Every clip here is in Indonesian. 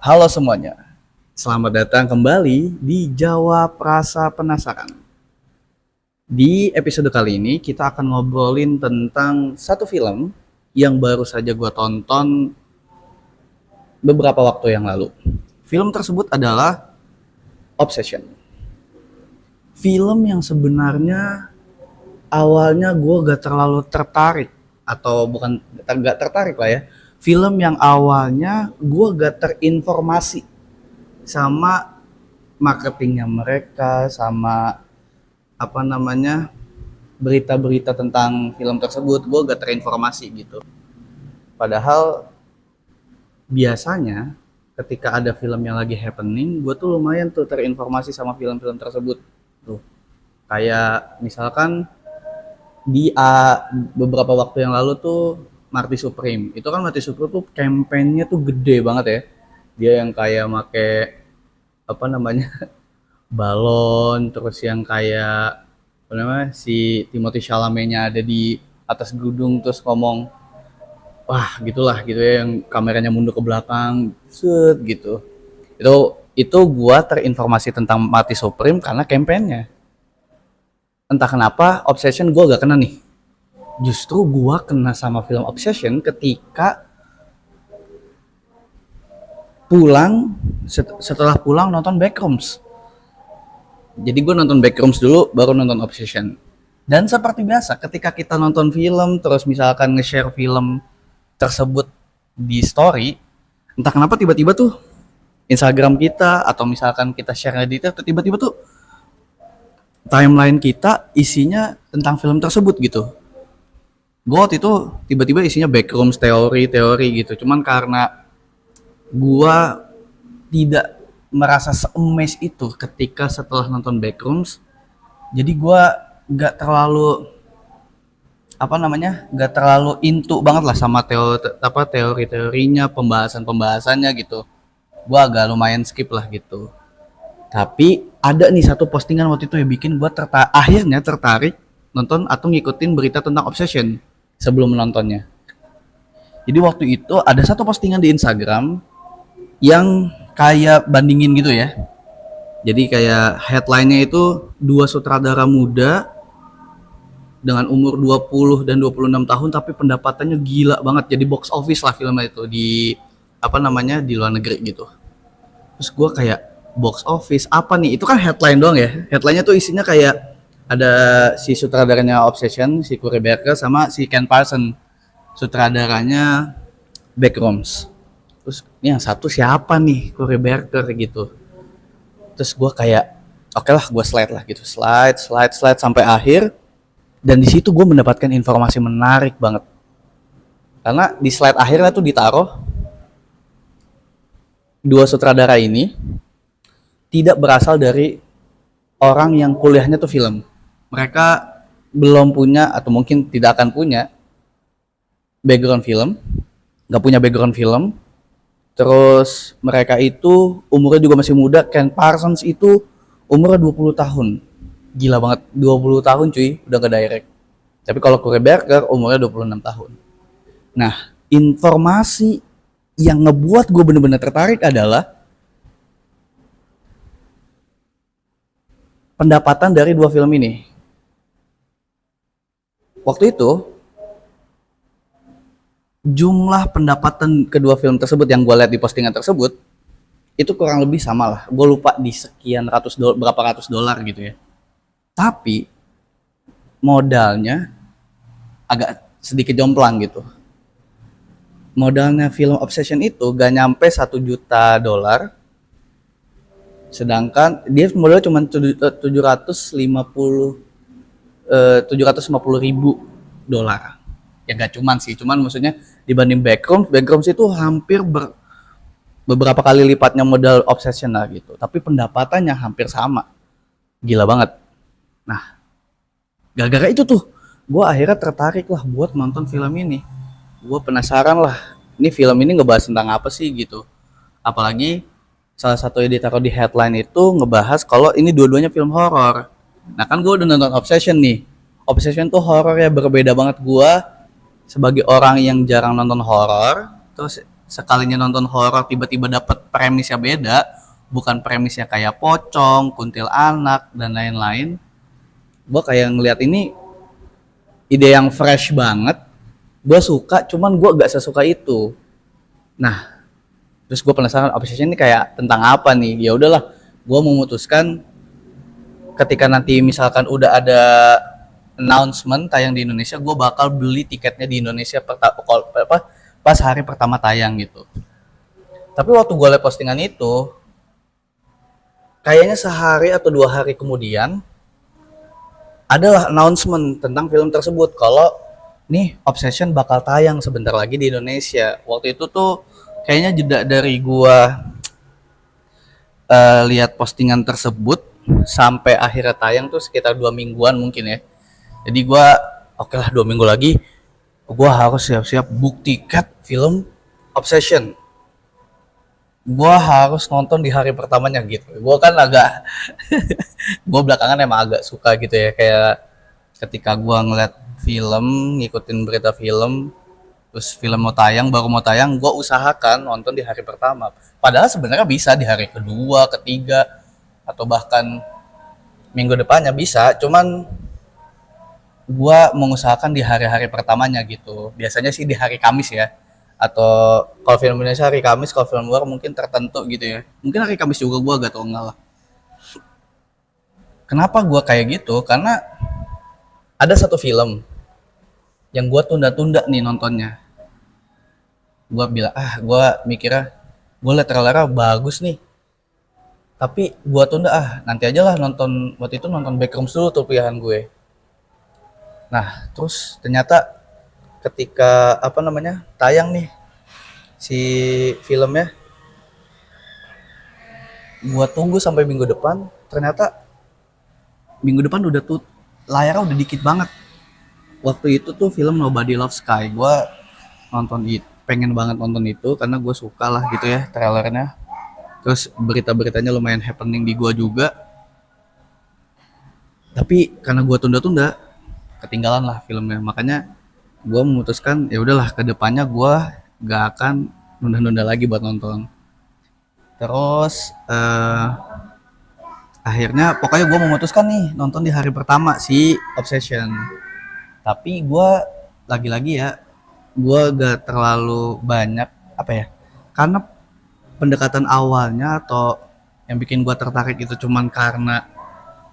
Halo semuanya, selamat datang kembali di Jawab Rasa Penasaran. Di episode kali ini kita akan ngobrolin tentang satu film yang baru saja gue tonton beberapa waktu yang lalu. Film tersebut adalah Obsession. Film yang sebenarnya awalnya gue gak terlalu tertarik, atau bukan gak tertarik lah ya. Film yang awalnya gue gak terinformasi sama marketingnya mereka, sama berita-berita tentang film tersebut. Gue gak terinformasi gitu. Padahal biasanya ketika ada film yang lagi happening, gue tuh lumayan tuh terinformasi sama film-film tersebut tuh. Kayak misalkan beberapa waktu yang lalu tuh Marty Supreme. Itu kan Marty Supreme tuh kampanyenya tuh gede banget ya. Dia yang kayak make apa namanya balon, terus yang kayak si Timothée Chalamet-nya ada di atas gedung terus ngomong wah gitulah gitu ya, yang kameranya mundur ke belakang set gitu. Itu gua terinformasi tentang Marty Supreme karena kampanyenya. Entah kenapa Obsession gua gak kena nih. Justru gua kena sama film Obsession ketika setelah pulang nonton Backrooms. Jadi gue nonton Backrooms dulu baru nonton Obsession. Dan seperti biasa ketika kita nonton film terus misalkan nge-share film tersebut di story, entah kenapa tiba-tiba tuh Instagram kita atau misalkan kita share di Twitter, tiba-tiba tuh timeline kita isinya tentang film tersebut gitu. Gue waktu itu tiba-tiba isinya Backrooms, teori gitu. Cuman karena gua tidak merasa se-amaze itu ketika setelah nonton Backrooms, jadi gua gak terlalu gak terlalu into banget lah sama teori-teorinya, pembahasannya gitu. Gua agak lumayan skip lah gitu. Tapi ada nih satu postingan waktu itu yang bikin gua akhirnya tertarik nonton atau ngikutin berita tentang Obsession sebelum menontonnya. Jadi waktu itu ada satu postingan di Instagram yang kayak bandingin gitu ya. Jadi kayak headline-nya itu dua sutradara muda dengan umur 20 dan 26 tahun tapi pendapatannya gila banget. Jadi box office lah filmnya itu di di luar negeri gitu. Terus gue kayak box office apa nih? Itu kan headline doang ya. Headline-nya tuh isinya kayak ada si sutradaranya Obsession, si Corey Barker sama si Ken Parsons, sutradaranya Backrooms. Terus ini yang satu siapa nih, Corey Barker gitu. Terus gue kayak oke lah, gue slide sampai akhir. Dan di situ gue mendapatkan informasi menarik banget. Karena di slide akhirnya tuh ditaruh dua sutradara ini tidak berasal dari orang yang kuliahnya tuh film. Mereka belum punya atau mungkin tidak akan punya background film, nggak punya background film. Terus mereka itu umurnya juga masih muda. Ken Parsons itu umurnya 20 tahun. Gila banget, 20 tahun cuy, udah ke direct. Tapi kalau Corey Barker umurnya 26 tahun. Nah, informasi yang ngebuat gue bener-bener tertarik adalah pendapatan dari dua film ini. Waktu itu jumlah pendapatan kedua film tersebut yang gue lihat di postingan tersebut itu kurang lebih sama lah. Gue lupa di sekian berapa ratus dolar gitu ya. Tapi modalnya agak sedikit jomplang gitu. Modalnya film Obsession itu gak nyampe 1 juta dolar. Sedangkan dia modalnya cuma 750 ribu dolar. Ya gak cuman sih, cuman maksudnya dibanding Backrooms itu hampir beberapa kali lipatnya modal Obsession lah gitu. Tapi pendapatannya hampir sama. Gila banget. Nah, gara-gara itu tuh gue akhirnya tertarik lah buat nonton film ini. Gue penasaran lah, ini film ini ngebahas tentang apa sih gitu. Apalagi salah satu yang ditaruh di headline itu ngebahas kalau ini dua-duanya film horor. Nah kan gue udah nonton Obsession nih. Obsession tuh horor ya, berbeda banget. Gue sebagai orang yang jarang nonton horor, terus sekalinya nonton horor tiba-tiba dapet premisnya beda, bukan premisnya kayak pocong, kuntilanak dan lain-lain. Gue kayak ngeliat ini ide yang fresh banget. Gue suka, cuman gue gak sesuka itu. Nah, terus gue penasaran Obsession ini kayak tentang apa nih. Ya udahlah, gue memutuskan ketika nanti misalkan udah ada announcement tayang di Indonesia, gue bakal beli tiketnya di Indonesia pas hari pertama tayang gitu. Tapi waktu gue liat postingan itu, kayaknya sehari atau 2 hari kemudian adalah announcement tentang film tersebut kalau nih Obsession bakal tayang sebentar lagi di Indonesia. Waktu itu tuh kayaknya jeda dari gua lihat postingan tersebut sampai akhirnya tayang tuh sekitar 2 mingguan mungkin ya. Jadi gua oke lah 2 minggu lagi gua harus siap-siap book tiket film Obsession. Gua harus nonton di hari pertamanya gitu. Gua kan agak gue belakangan emang agak suka gitu ya, kayak ketika gue ngeliat film, ngikutin berita film, terus film mau tayang, baru mau tayang, gue usahakan nonton di hari pertama. Padahal sebenarnya bisa di hari kedua, ketiga, atau bahkan minggu depannya bisa, cuman gue mengusahakan di hari-hari pertamanya gitu. Biasanya sih di hari Kamis ya, atau kalau film Indonesia hari Kamis, kalau film luar mungkin tertentu gitu ya. Mungkin hari Kamis juga gue agak tau enggak lah. Kenapa gue kayak gitu? Karena ada satu film yang gue tunda-tunda nih nontonnya. Gue bilang, gue mikirnya, gue liat trailernya bagus nih. Tapi gue tunda, nanti aja lah nonton, waktu itu nonton Backrooms dulu tuh pilihan gue. Nah, terus ternyata ketika, tayang nih si filmnya, gue tunggu sampai minggu depan, ternyata minggu depan udah tuh layarnya udah dikit banget. Waktu itu tuh film Nobody Loves Sky, gue nonton itu, pengen banget nonton itu karena gue suka lah gitu ya trailernya. Terus berita-beritanya lumayan happening di gue juga. Tapi karena gue tunda-tunda, ketinggalan lah filmnya. Makanya gue memutuskan ya udahlah kedepannya gue gak akan nunda-nunda lagi buat nonton. Terus akhirnya pokoknya gue memutuskan nih nonton di hari pertama si Obsession. Tapi gue lagi-lagi ya, gue gak terlalu banyak karena pendekatan awalnya atau yang bikin gue tertarik itu cuman karena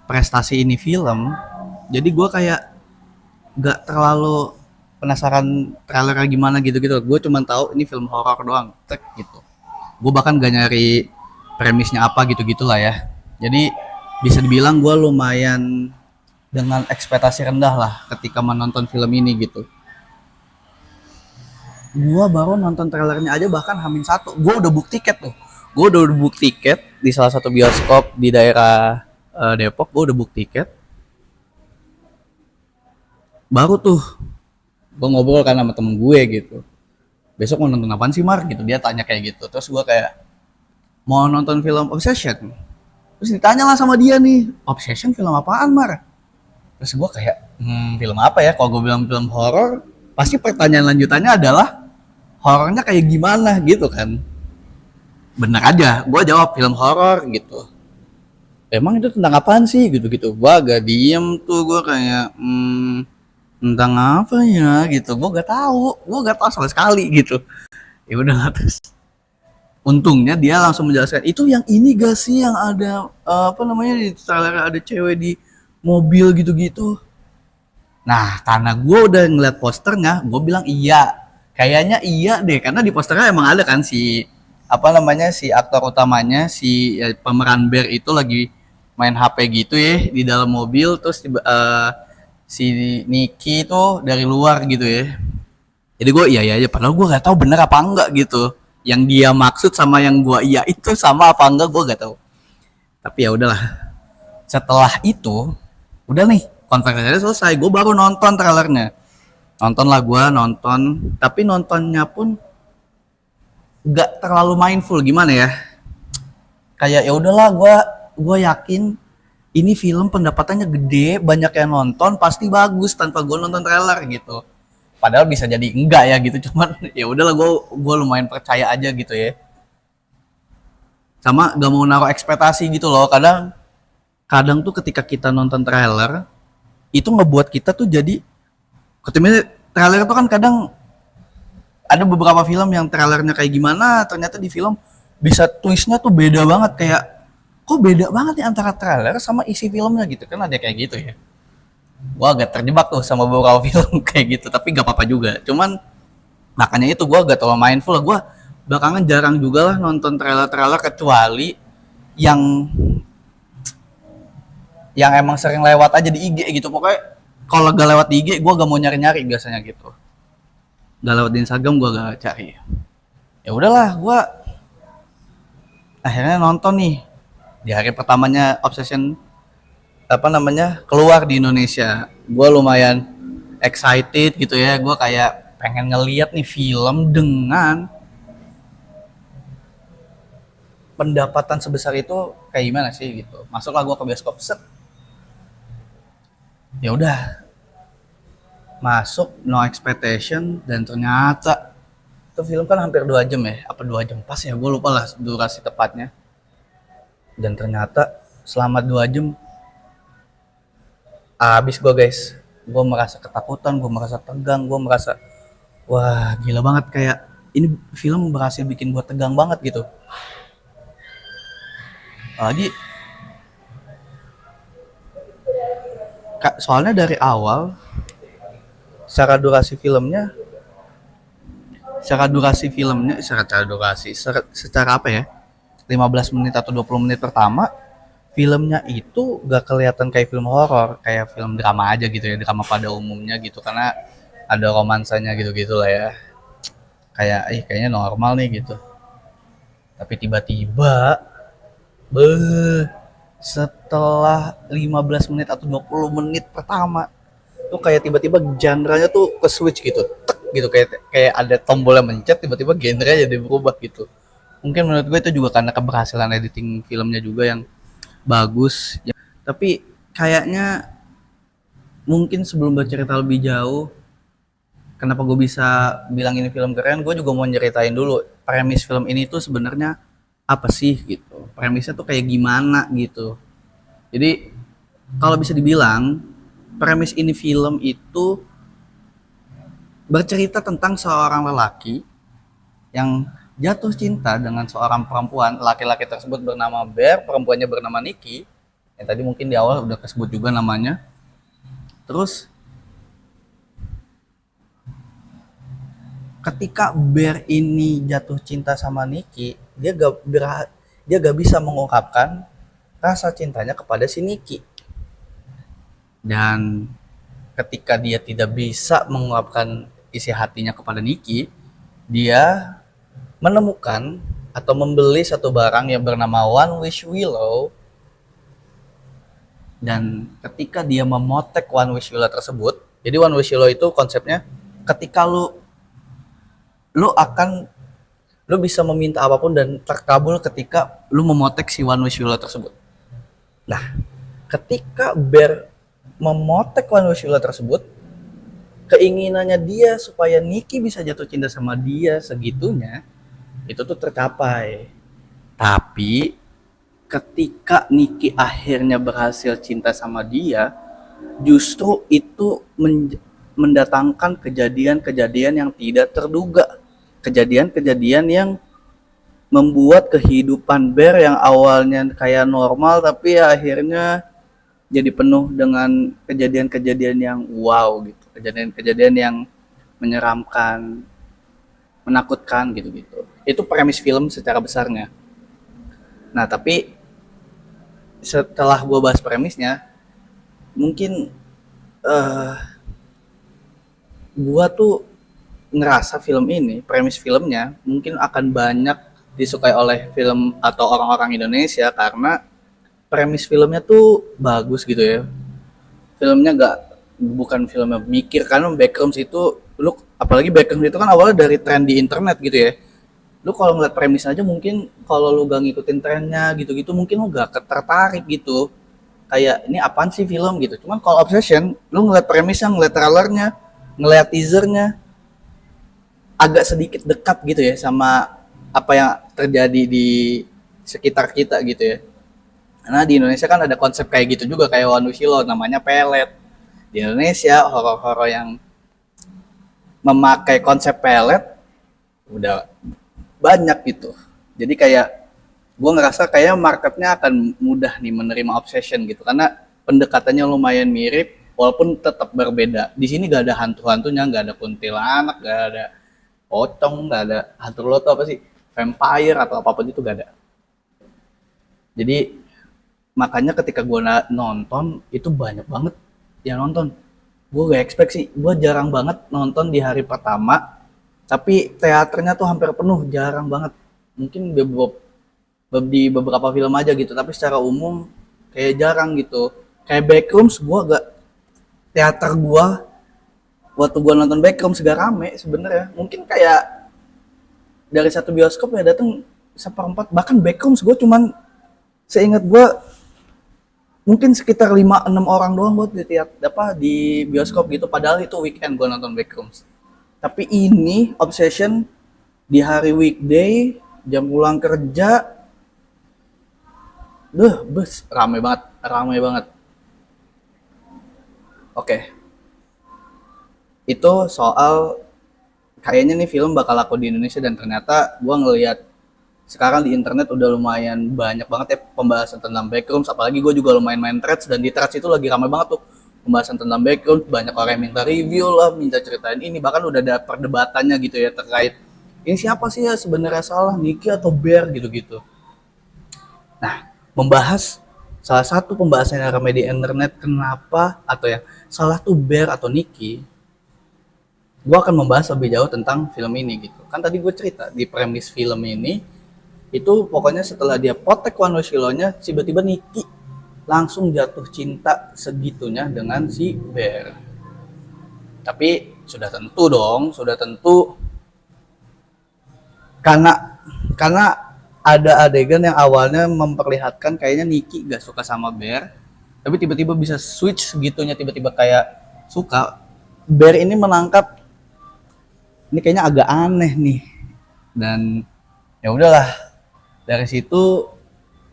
prestasi ini film. Jadi gue kayak gak terlalu penasaran trailernya gimana gitu-gitu. Gue cuman tahu ini film horor doang, gitu. Gue bahkan gak nyari premisnya apa gitu-gitu lah ya. Jadi bisa dibilang gue lumayan dengan ekspektasi rendah lah ketika menonton film ini gitu. Gue baru nonton trailernya aja bahkan H-1. Gue udah book tiket tuh. Gue udah book tiket di salah satu bioskop di daerah Depok. Gue udah book tiket. Baru tuh gue ngobrol kan sama temen gue gitu. Besok mau nonton apaan sih Mar? Gitu, dia tanya kayak gitu. Terus gue kayak mau nonton film Obsession. Terus ditanya lah sama dia nih, Obsession film apaan Mar? Terus gue kayak, film apa ya? Kalau gue bilang film horor, pasti pertanyaan lanjutannya adalah horornya kayak gimana gitu kan? Bener aja, gue jawab film horor gitu. Emang itu tentang apaan sih gitu-gitu? Gue agak diem tuh, gue kayak, tentang apa ya gitu? Gue gak tahu sama sekali gitu. Ya udah terus. Untungnya dia langsung menjelaskan itu yang ini gak sih yang ada di trailer ada cewek di mobil gitu-gitu. Nah karena gue udah ngeliat posternya, gue bilang iya, kayaknya iya deh karena di posternya emang ada kan si si aktor utamanya si pemeran Bear itu lagi main HP gitu ya di dalam mobil, terus si Nicky itu dari luar gitu ya. Jadi gue iya aja padahal gue nggak tahu bener apa enggak gitu. Yang dia maksud sama yang gua iya itu sama apa enggak gua gak tahu. Tapi ya udahlah. Setelah itu udah nih konferensinya selesai, gua baru nonton trailernya. Nonton, tapi nontonnya pun gak terlalu mindful gimana ya. Kayak ya udahlah gua yakin ini film pendapatannya gede, banyak yang nonton, pasti bagus tanpa gua nonton trailer gitu. padahal bisa jadi enggak ya gitu, cuman ya udahlah, gue lumayan percaya aja gitu ya, sama gak mau naruh ekspektasi gitu loh. Kadang kadang tuh ketika kita nonton trailer itu ngebuat kita tuh jadi, ketika trailer tuh kan kadang ada beberapa film yang trailernya kayak gimana, ternyata di film bisa twistnya tuh beda banget, kayak kok beda banget nih antara trailer sama isi filmnya gitu kan, ada kayak gitu ya. Gua agak terjebak tuh sama beberapa film kayak gitu, tapi gak apa-apa juga. Cuman makanya itu gua agak terlalu mindful lah. Gua belakangan jarang juga lah nonton trailer-trailer, kecuali yang emang sering lewat aja di IG gitu. Pokoknya kalau gak lewat di IG gua gak mau nyari-nyari biasanya gitu. Gak lewat di Instagram gua gak cari. Ya udahlah, gua akhirnya nonton nih di hari pertamanya Obsession apa namanya keluar di Indonesia. Gue lumayan excited gitu ya, gue kayak pengen ngeliat nih film dengan pendapatan sebesar itu kayak gimana sih gitu. Masuklah gue ke bioskop, set, ya udah masuk no expectation, dan ternyata itu film kan hampir 2 jam ya, apa 2 jam pas ya, gue lupa lah durasi tepatnya. Dan ternyata selama 2 jam habis gue guys, gue merasa ketakutan, gue merasa tegang, gue merasa wah gila banget, kayak ini film berhasil bikin gue tegang banget gitu. Lagi soalnya dari awal secara durasi filmnya, secara apa ya, 15 menit atau 20 menit pertama filmnya itu gak kelihatan kayak film horor, kayak film drama aja gitu ya, drama pada umumnya gitu, karena ada romansanya gitu-gitu lah ya, kayak kayaknya normal nih gitu. Tapi tiba-tiba setelah 15 menit atau 20 menit pertama tuh kayak tiba-tiba genre-nya tuh ke switch gitu, tek gitu, kayak ada tombol yang mencet, tiba-tiba genre jadi berubah gitu. Mungkin menurut gue itu juga karena keberhasilan editing filmnya juga yang bagus ya. Tapi kayaknya mungkin sebelum bercerita lebih jauh kenapa gue bisa bilang ini film keren, gue juga mau nyeritain dulu premis film ini tuh sebenarnya apa sih gitu, premisnya tuh kayak gimana gitu. Jadi kalau bisa dibilang premis ini film itu bercerita tentang seorang lelaki yang jatuh cinta dengan seorang perempuan. Laki-laki tersebut bernama Bear, perempuannya bernama Nikki, yang tadi mungkin di awal udah kesebut juga namanya. Terus ketika Bear ini jatuh cinta sama Nikki, dia gak bisa mengungkapkan rasa cintanya kepada si Nikki. Dan ketika dia tidak bisa mengungkapkan isi hatinya kepada Nikki, dia menemukan atau membeli satu barang yang bernama One Wish Willow. Dan ketika dia memotek One Wish Willow tersebut, jadi One Wish Willow itu konsepnya ketika lu bisa meminta apapun dan terkabul ketika lu memotek si One Wish Willow tersebut. Nah, ketika Bear memotek One Wish Willow tersebut, keinginannya dia supaya Nikki bisa jatuh cinta sama dia segitunya, itu tuh tercapai. Tapi ketika Nikki akhirnya berhasil cinta sama dia, justru itu mendatangkan kejadian-kejadian yang tidak terduga. Kejadian-kejadian yang membuat kehidupan Bear yang awalnya kayak normal, tapi akhirnya jadi penuh dengan kejadian-kejadian yang wow gitu. Kejadian-kejadian yang menyeramkan, menakutkan gitu-gitu. Itu premis film secara besarnya. Nah, tapi setelah gue bahas premisnya, mungkin gue tuh ngerasa film ini, premis filmnya mungkin akan banyak disukai oleh film atau orang-orang Indonesia karena premis filmnya tuh bagus gitu ya. Filmnya bukan filmnya mikir, karena Backrooms itu lu, apalagi Backrooms itu kan awalnya dari tren di internet gitu ya. Lu kalau ngeliat premis aja mungkin kalau lu gak ngikutin trennya gitu-gitu mungkin lu gak tertarik gitu. Kayak ini apaan sih film gitu. Cuman kalau Obsession, lu ngeliat premisnya, ngeliat trailernya, ngeliat teasernya agak sedikit dekat gitu ya sama apa yang terjadi di sekitar kita gitu ya. Karena di Indonesia kan ada konsep kayak gitu juga kayak One Wheel namanya pelet. Di Indonesia horor-horor yang memakai konsep pelet udah banyak gitu. Jadi kayak gue ngerasa kayak marketnya akan mudah nih menerima obsession gitu karena pendekatannya lumayan mirip walaupun tetap berbeda. Di sini gak ada hantu-hantunya, gak ada kuntilanak, gak ada pocong, gak ada hantu lo tuh apa sih vampire atau apapun itu gak ada. Jadi makanya ketika gue nonton itu banyak banget yang nonton. Gue gak expect sih, gue jarang banget nonton di hari pertama tapi teaternya tuh hampir penuh, jarang banget. Mungkin di beberapa film aja gitu tapi secara umum kayak jarang gitu. Kayak Backrooms gue gak, teater gue waktu gue nonton Backrooms gak rame sebenarnya. Mungkin kayak dari satu bioskop ya datang seperempat, bahkan Backrooms gue cuman seingat gue mungkin sekitar 5-6 orang doang buat di di bioskop gitu padahal itu weekend gue nonton Backrooms. Tapi ini Obsession di hari weekday jam pulang kerja bus rame banget, rame banget. Oke, itu soal kayaknya nih film bakal laku di Indonesia dan ternyata gue ngelihat sekarang di internet udah lumayan banyak banget ya pembahasan tentang Backrooms, apalagi gue juga lumayan main threads dan di threads itu lagi ramai banget tuh pembahasan tentang Backrooms, banyak orang yang minta review lah, minta ceritain ini, bahkan udah ada perdebatannya gitu ya terkait ini siapa sih ya sebenarnya salah, Nicky atau Bear gitu-gitu. Nah, membahas salah satu pembahasan yang ramai di internet kenapa atau yang salah tuh Bear atau Nicky, gue akan membahas lebih jauh tentang film ini gitu. Kan tadi gue cerita di premis film ini itu pokoknya setelah dia potek Wano Shiloh-nya tiba-tiba Nicky langsung jatuh cinta segitunya dengan si Bear. Tapi sudah tentu dong, sudah tentu karena ada adegan yang awalnya memperlihatkan kayaknya Nicky gak suka sama Bear, tapi tiba-tiba bisa switch segitunya, tiba-tiba kayak suka. Bear ini menangkap ini kayaknya agak aneh nih, dan ya udahlah dari situ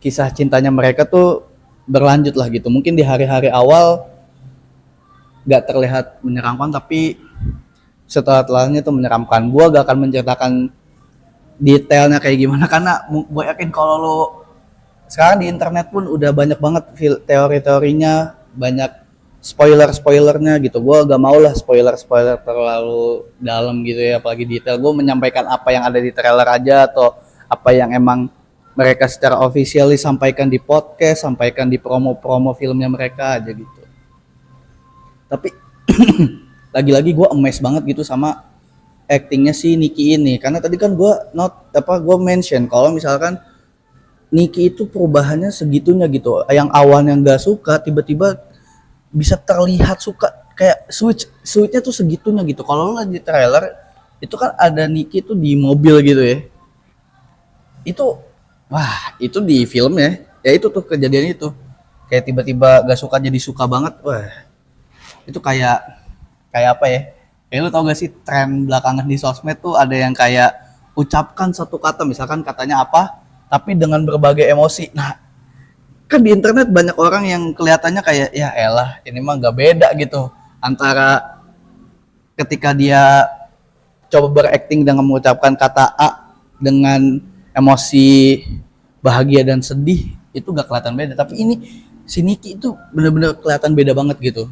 kisah cintanya mereka tuh berlanjut lah gitu. Mungkin di hari-hari awal gak terlihat menyeramkan tapi setelah-telahnya tuh menyeramkan. Gua gak akan menceritakan detailnya kayak gimana karena gue yakin kalau lo sekarang di internet pun udah banyak banget teori-teorinya, banyak spoilernya gitu. Gue gak mau lah spoiler terlalu dalam gitu ya, apalagi detail. Gue menyampaikan apa yang ada di trailer aja atau apa yang emang mereka secara officially sampaikan di podcast, sampaikan di promo-promo filmnya mereka aja gitu. Tapi lagi-lagi gue amazed banget gitu sama actingnya si Nicky ini, karena tadi kan gue mention kalau misalkan Nicky itu perubahannya segitunya gitu, yang awalnya nggak suka tiba-tiba bisa terlihat suka, kayak switchnya tuh segitunya gitu. Kalau lo di trailer itu kan ada Nicky tuh di mobil gitu ya, itu wah itu di film ya itu tuh kejadian itu kayak tiba-tiba gak suka jadi suka banget. Wah itu kayak apa ya, kayak lu tau gak sih tren belakangan di sosmed tuh ada yang kayak ucapkan satu kata, misalkan katanya apa tapi dengan berbagai emosi. Nah kan di internet banyak orang yang kelihatannya kayak ya elah ini mah gak beda gitu antara ketika dia coba berakting dengan mengucapkan kata A dengan emosi bahagia dan sedih, itu gak kelihatan beda. Tapi ini si Nicky itu bener-bener kelihatan beda banget gitu.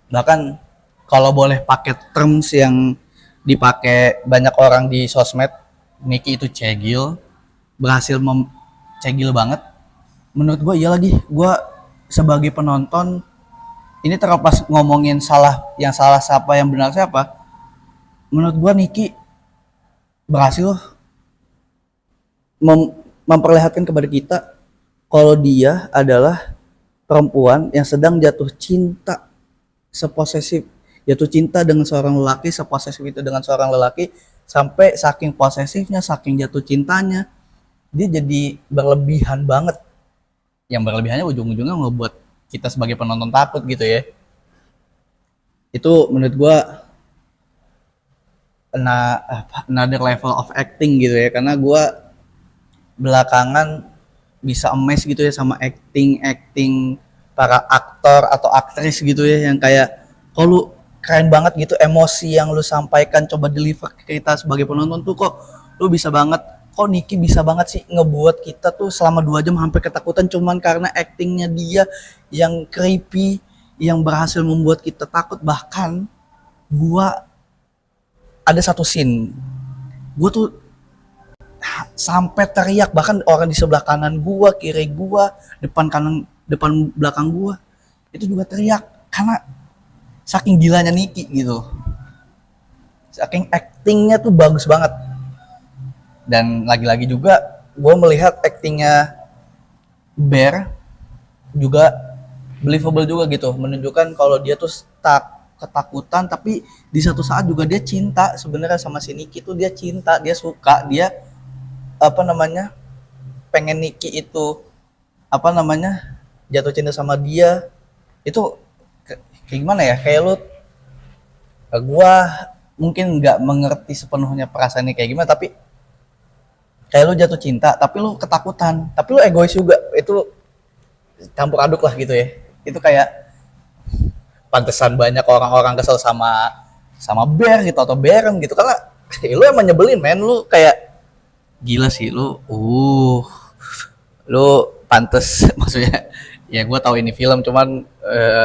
Bahkan kalau boleh pakai terms yang dipakai banyak orang di sosmed, Nicky itu cegil, berhasil cegil banget. Menurut gue iya lagi, gue sebagai penonton ini terlepas ngomongin yang salah siapa yang benar siapa, menurut gue Nicky berhasil memperlihatkan kepada kita kalau dia adalah perempuan yang sedang jatuh cinta seposesif, jatuh cinta dengan seorang lelaki, seposesif itu dengan seorang lelaki, sampai saking posesifnya, saking jatuh cintanya dia jadi berlebihan banget, yang berlebihannya ujung-ujungnya ngebuat kita sebagai penonton takut gitu ya. Itu menurut gua another level of acting gitu ya, karena gue belakangan bisa amazed gitu ya sama acting acting para aktor atau aktris gitu ya, yang kayak kok lu keren banget gitu, emosi yang lu sampaikan coba deliver ke kita sebagai penonton tuh kok lu bisa banget, kok Nicky bisa banget sih ngebuat kita tuh selama 2 jam hampir ketakutan cuman karena actingnya dia yang creepy, yang berhasil membuat kita takut. Bahkan gua ada satu scene gua tuh sampai teriak, bahkan orang di sebelah kanan gua, kiri gua, depan kanan, depan belakang gua itu juga teriak karena saking gilanya Niki gitu, saking actingnya tuh bagus banget. Dan lagi-lagi juga gue melihat actingnya Bear juga believable juga gitu, menunjukkan kalau dia tuh stuck ketakutan tapi di satu saat juga dia cinta sebenarnya sama si Niki tuh, dia cinta, dia suka, dia apa namanya, pengen Niki itu apa namanya, jatuh cinta sama dia. Itu kayak gimana ya, kayak lu, gua mungkin nggak mengerti sepenuhnya perasaannya kayak gimana, tapi kayak lu jatuh cinta tapi lu ketakutan tapi lu egois juga, itu campur aduk lah gitu ya. Itu kayak pantesan banyak orang-orang kesel sama Bear gitu atau Berem gitu, karena lu emang nyebelin men, lu kayak gila sih lu, lu pantes maksudnya ya gue tahu ini film cuman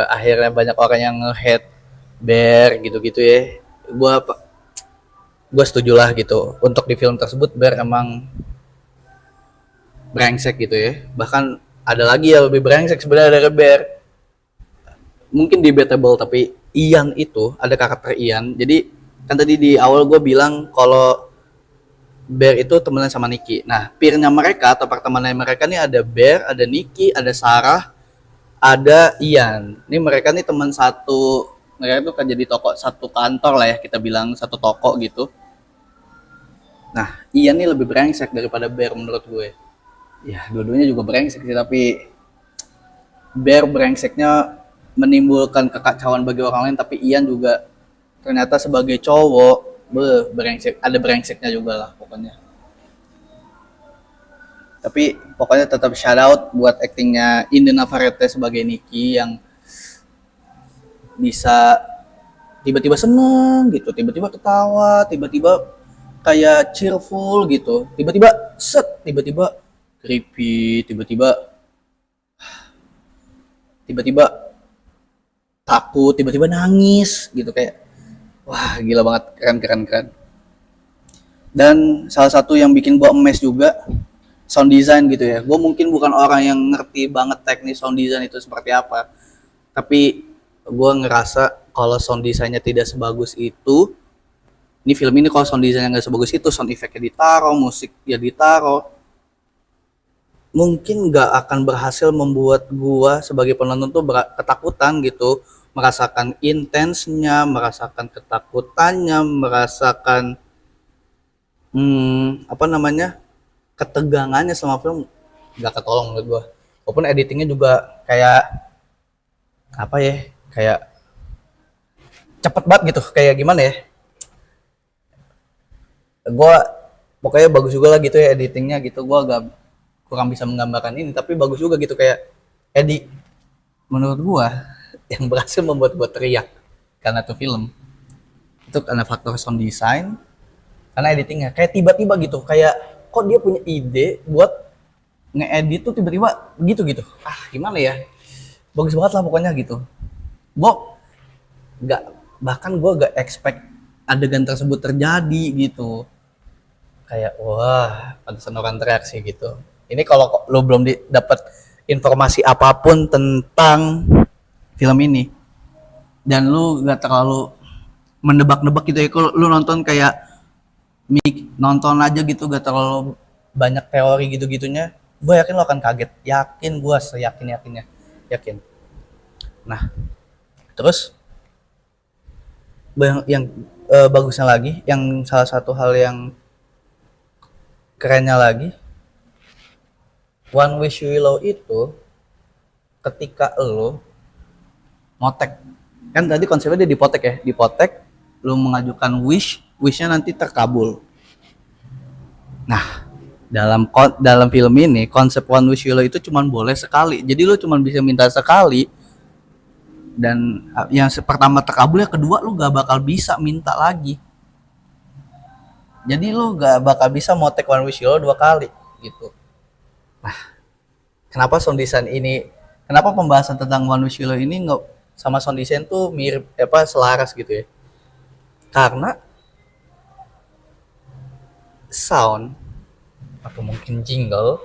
akhirnya banyak orang yang nge-hate Bear gitu-gitu ya. Gue setuju lah gitu, untuk di film tersebut Bear emang brengsek gitu ya. Bahkan ada lagi yang lebih brengsek sebenarnya dari Bear, mungkin debatable, tapi Ian itu ada karakter Ian. Jadi kan tadi di awal gue bilang kalau Bear itu temenan sama Nicky. Nah, peernya mereka atau pertemanan mereka nih ada Bear, ada Nicky, ada Sarah, ada Ian. Ini mereka nih teman satu, mereka tuh kerja di toko satu kantor lah ya, kita bilang satu toko gitu. Nah, Ian nih lebih brengsek daripada Bear menurut gue. Ya, dua-duanya juga brengsek sih, tapi Bear brengseknya menimbulkan kekacauan bagi orang lain, tapi Ian juga ternyata sebagai cowok brengsek, ada brengseknya juga lah pokoknya. Tapi pokoknya tetap shout out buat aktingnya Indi Navarrete sebagai Nicky, yang bisa tiba-tiba seneng gitu, tiba-tiba ketawa, tiba-tiba kayak cheerful gitu, tiba-tiba set, tiba-tiba creepy, tiba-tiba takut, tiba-tiba nangis gitu, kayak wah gila banget, keren. Dan salah satu yang bikin gue emes juga sound design gitu ya. Gue mungkin bukan orang yang ngerti banget teknis sound design itu seperti apa, tapi gue ngerasa kalau sound desainnya tidak sebagus itu, ini film ini kalau sound desainnya nggak sebagus itu, sound effectnya ditaruh, musik ya ditaruh, mungkin nggak akan berhasil membuat gue sebagai penonton tuh ketakutan gitu, merasakan intensnya, merasakan ketakutannya, merasakan apa namanya, ketegangannya selama film, nggak ketolong menurut gue. Walaupun editingnya juga kayak apa ya, kayak cepet banget gitu, kayak gimana ya, gue pokoknya bagus juga lah gitu ya editingnya gitu. Gue agak kurang bisa menggambarkan ini, tapi bagus juga gitu, kayak edit menurut gue yang berhasil membuat gue teriak karena tuh film itu karena faktor sound design, karena editingnya kayak tiba-tiba gitu, kayak kok dia punya ide buat ngeedit tuh tiba-tiba begitu gitu, gimana ya, bagus banget lah pokoknya gitu. Gue nggak, bahkan gue gak expect adegan tersebut terjadi gitu, kayak wah pantesan orang teriak sih gitu. Ini kalau lo belum dapat informasi apapun tentang film ini dan lu gak terlalu menebak-nebak gitu ya, kalau lu nonton kayak nonton aja gitu, gak terlalu banyak teori gitu-gitunya, gue yakin lo akan kaget, yakin, gue seyakin-yakinnya, yakin. Nah terus yang bagusnya lagi, yang salah satu hal yang kerennya lagi, One Wish You Will itu ketika lo motek, kan tadi konsepnya dia dipotek ya, dipotek, lu mengajukan wish, wishnya nanti terkabul. Nah, dalam film ini konsep one wish lo itu cuma boleh sekali. Jadi lo cuma bisa minta sekali, dan yang pertama terkabul, ya kedua lu gak bakal bisa minta lagi. Jadi lu gak bakal bisa mau take one wish lo 2 kali gitu. Kenapa sound design ini, kenapa pembahasan tentang one wish lo ini nggak sama sound design tuh mirip apa selaras gitu ya? Karena sound atau mungkin jingle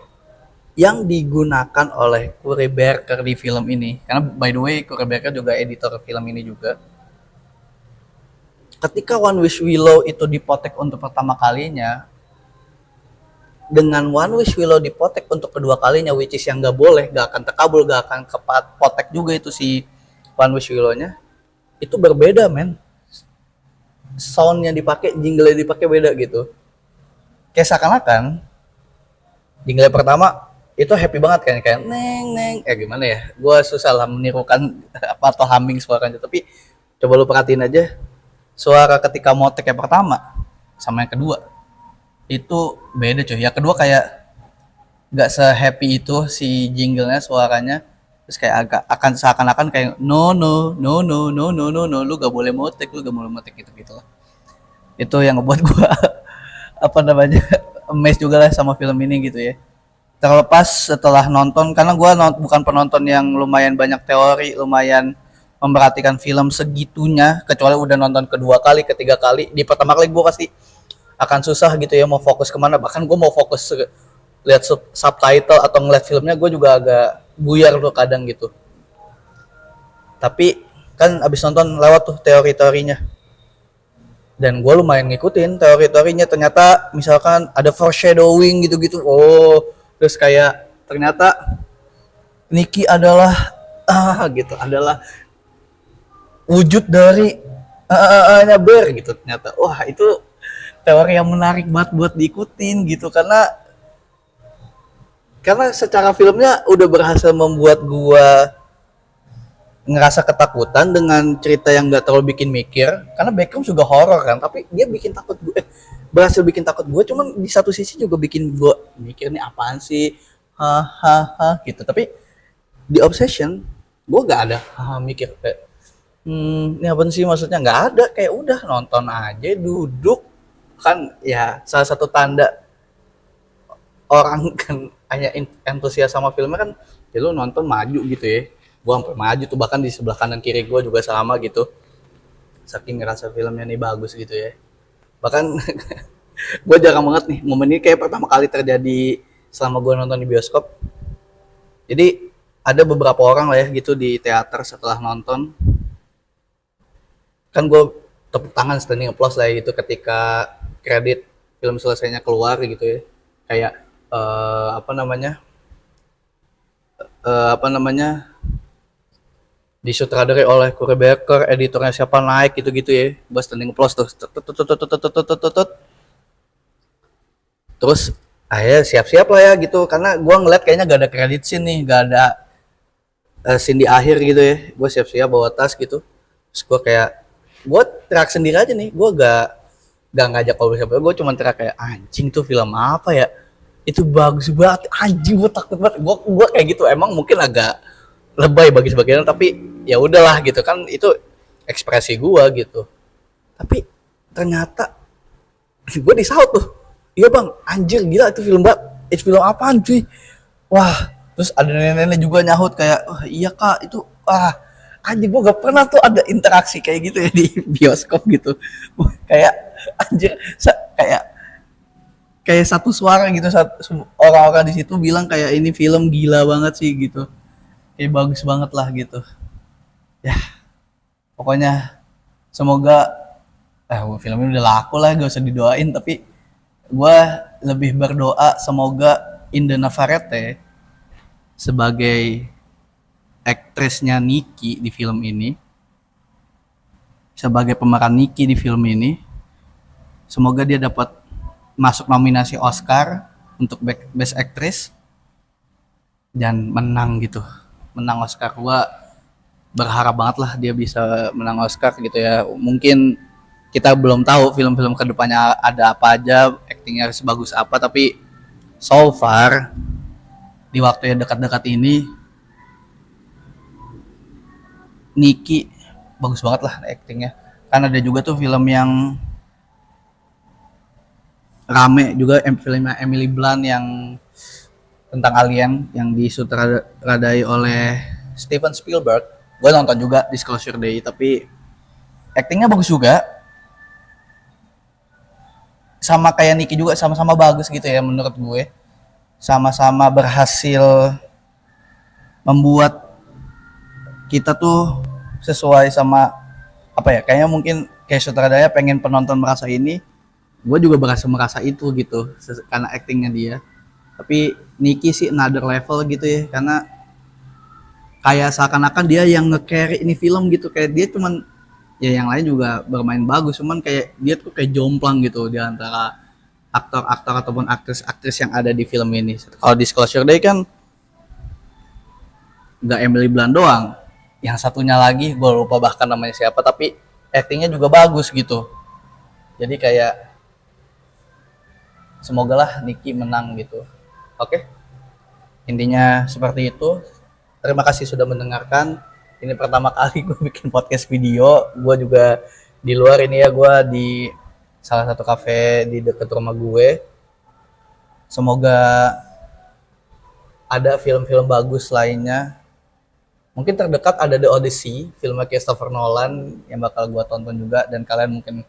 yang digunakan oleh Corey Barker di film ini, karena by the way Corey Barker juga editor film ini juga. Ketika One Wish Willow itu dipotek untuk pertama kalinya, dengan One Wish Willow dipotek untuk kedua kalinya, which is yang nggak boleh, nggak akan terkabul, nggak akan kepotek juga itu si One Wish Willow-nya, itu berbeda men. Sound yang dipakai, jingle yang dipakai beda gitu. Kayak seakan-akan jingle pertama itu happy banget kan, kayak neng neng, gimana ya, gue susah lah menirukan apa atau humming suaranya, tapi coba lu perhatiin aja suara ketika motek yang pertama sama yang kedua itu beda coy. Yang kedua kayak nggak se-happy itu si jinglenya, suaranya, terus kayak agak akan seakan-akan kayak no no no no no no no no, lu gak boleh motek, lu gak boleh motek gitu gitu lah. Itu yang ngebuat gue apa namanya amazed juga lah sama film ini gitu ya. Terlepas setelah nonton, karena gue bukan penonton yang lumayan banyak teori, lumayan memperhatikan film segitunya, kecuali udah nonton kedua kali, ketiga kali. Di pertama kali gue pasti akan susah gitu ya mau fokus kemana, bahkan gue mau fokus lihat subtitle atau ngeliat filmnya gue juga agak buyar tuh kadang gitu. Tapi kan abis nonton lewat tuh teori-teorinya, dan gue lumayan ngikutin teori-teorinya. Ternyata misalkan ada foreshadowing gitu-gitu, oh terus kayak ternyata Nikki adalah gitu, adalah wujud dari nya Bear gitu ternyata. Wah itu teori yang menarik banget buat diikutin gitu, karena secara filmnya udah berhasil membuat gua ngerasa ketakutan dengan cerita yang nggak terlalu bikin mikir, karena Beckham juga horor kan, tapi dia bikin takut gue, berhasil bikin takut gue, cuman di satu sisi juga bikin gue mikir nih apaan sih, hahaha gitu. Tapi di Obsession gue gak ada mikir kayak ini apa sih maksudnya, nggak ada, kayak udah nonton aja duduk kan. Ya salah satu tanda orang kan hanya antusias sama filmnya kan, ya lu nonton maju gitu ya. Gue sampai maju tuh, bahkan di sebelah kanan kiri gue juga sama gitu, saking ngerasa filmnya nih bagus gitu ya. Bahkan gue jarang banget nih momen ini, kayak pertama kali terjadi selama gue nonton di bioskop. Jadi ada beberapa orang lah ya gitu di teater setelah nonton, kan gue tepuk tangan standing applause lah ya gitu ketika kredit film selesainya keluar gitu ya. Kayak apa namanya disutradarai oleh Corey Barker, editornya siapa naik gitu-gitu ya, gue standing applause tuh. Terus akhirnya siap-siap lah ya gitu, karena gue ngeliat kayaknya gak ada credit scene nih, gak ada scene di akhir gitu ya. Gue siap-siap bawa tas gitu, terus gue kayak gue teriak sendiri aja nih, gue gak ngajak kalau siapa, gue cuma teriak kayak anjing tuh film apa ya, itu bagus banget anjing, gue takut banget. Gue kayak gitu, emang mungkin agak lebay bagi sebagian, tapi ya udahlah gitu kan, itu ekspresi gue gitu. Tapi ternyata gue disaut tuh, iya bang anjir gila itu film banget, itu film apaan cuy, wah. Terus ada nenek-nenek juga nyahut kayak, oh iya kak itu, wah anjir gue gak pernah tuh ada interaksi kayak gitu ya di bioskop gitu. Kayak anjir kayak satu suara gitu, orang-orang di situ bilang kayak ini film gila banget sih gitu, kayak bagus banget lah gitu ya. Pokoknya semoga film ini udah laku lah, gak usah didoain, tapi gue lebih berdoa semoga Indah Navarrete sebagai aktrisnya Nikki di film ini, sebagai pemeran Nikki di film ini, semoga dia dapat masuk nominasi Oscar untuk Best Actress dan menang gitu, menang Oscar. Gua berharap banget lah dia bisa menang Oscar gitu ya. Mungkin kita belum tahu film-film kedepannya ada apa aja, actingnya sebagus apa, tapi so far di waktu yang dekat-dekat ini Niki bagus banget lah actingnya. Kan ada juga tuh film yang rame juga, filmnya Emily Blunt yang tentang alien yang disutradai oleh Steven Spielberg. Gue nonton juga Disclosure Day, tapi actingnya bagus juga, sama kayak Nicky juga, sama-sama bagus gitu ya menurut gue, sama-sama berhasil membuat kita tuh sesuai sama apa ya, kayaknya mungkin kayak sutradara pengen penonton merasa ini, gue juga berhasil merasa itu gitu karena actingnya dia. Tapi Nicky sih another level gitu ya, karena kayak seakan-akan dia yang nge-carry ini film gitu, kayak dia cuman, ya yang lain juga bermain bagus, cuman kayak dia tuh kayak jomplang gitu di antara aktor-aktor ataupun aktris-aktris yang ada di film ini. Kalau Disclosure Day kan nggak Emily Blunt doang, yang satunya lagi gue lupa bahkan namanya siapa, tapi actingnya juga bagus gitu. Jadi kayak semoga lah Nicky menang gitu. Oke, intinya seperti itu. Terima kasih sudah mendengarkan. Ini pertama kali gue bikin podcast video. Gue juga di luar ini ya, gue di salah satu kafe di dekat rumah gue. Semoga ada film-film bagus lainnya. Mungkin terdekat ada The Odyssey, filmnya Christopher Nolan yang bakal gue tonton juga, dan kalian mungkin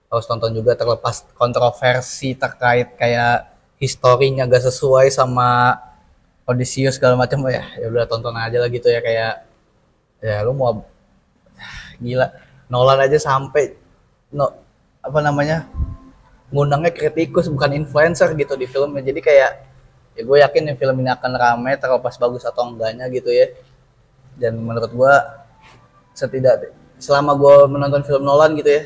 harus tonton juga, terlepas kontroversi terkait kayak historinya gak sesuai sama Odysseus segala macam ya. Ya udah tonton aja lah gitu ya, kayak ya lu mau gila, Nolan aja sampai no, apa namanya, ngundangnya kritikus bukan influencer gitu di filmnya. Jadi kayak ya gue yakin nih film ini akan rame terlepas bagus atau enggaknya gitu ya. Dan menurut gue setidaknya selama gue menonton film Nolan gitu ya,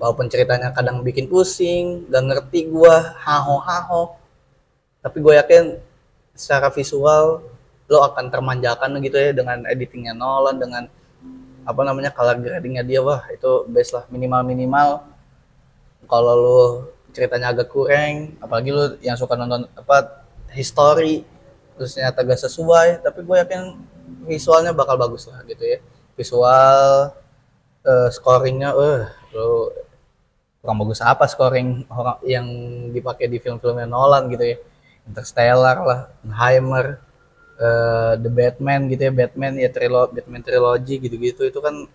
walaupun ceritanya kadang bikin pusing, gak ngerti gue, haho, tapi gue yakin secara visual lo akan termanjakan gitu ya dengan editingnya Nolan, dengan apa namanya color gradingnya dia. Wah itu best lah. Minimal kalau lo ceritanya agak kurang, apalagi lo yang suka nonton apa history terus ternyata gak sesuai, tapi gue yakin visualnya bakal bagus lah gitu ya. Visual, scoringnya lo kurang bagus apa scoring orang yang dipakai di film-filmnya Nolan gitu ya. Interstellar lah, Oppenheimer, The Batman gitu ya, Batman ya, Batman trilogy gitu-gitu, itu kan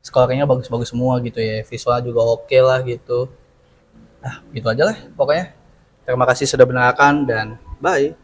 scoringnya bagus-bagus semua gitu ya, visual juga oke lah gitu. Gitu aja lah pokoknya. Terima kasih sudah mendengarkan dan bye.